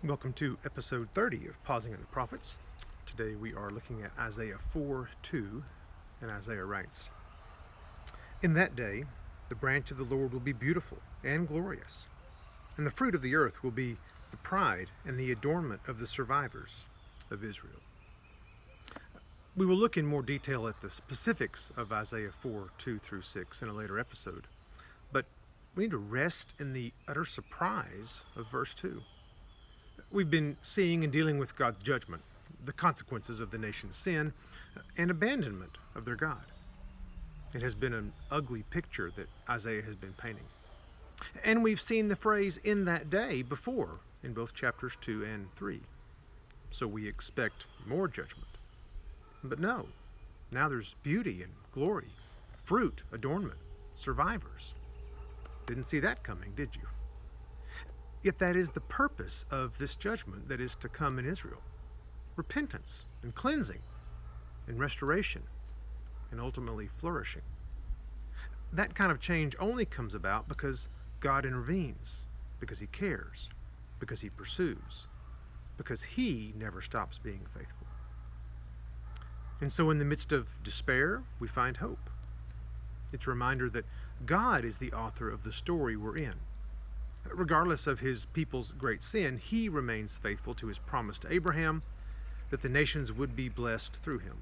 Welcome to episode 30 of Pausing in the Prophets. Today we are looking at Isaiah 4:2, and Isaiah writes, "In that day the branch of the Lord will be beautiful and glorious, and the fruit of the earth will be the pride and the adornment of the survivors of Israel." We will look in more detail at the specifics of Isaiah 4:2 through 6 in a later episode, but we need to rest in the utter surprise of verse 2. We've been seeing and dealing with God's judgment, the consequences of the nation's sin, and abandonment of their God. It has been an ugly picture that Isaiah has been painting. And we've seen the phrase "in that day" before in both chapters 2 and 3. So we expect more judgment. But no, now there's beauty and glory, fruit, adornment, survivors. Didn't see that coming, did you? Yet that is the purpose of this judgment that is to come in Israel. Repentance and cleansing and restoration and ultimately flourishing. That kind of change only comes about because God intervenes, because He cares, because He pursues, because He never stops being faithful. And so in the midst of despair, we find hope. It's a reminder that God is the author of the story we're in. Regardless of His people's great sin, He remains faithful to His promise to Abraham that the nations would be blessed through him.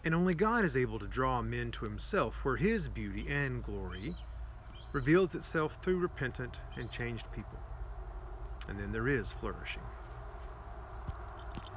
And only God is able to draw men to Himself, where His beauty and glory reveals itself through repentant and changed people. And then there is flourishing.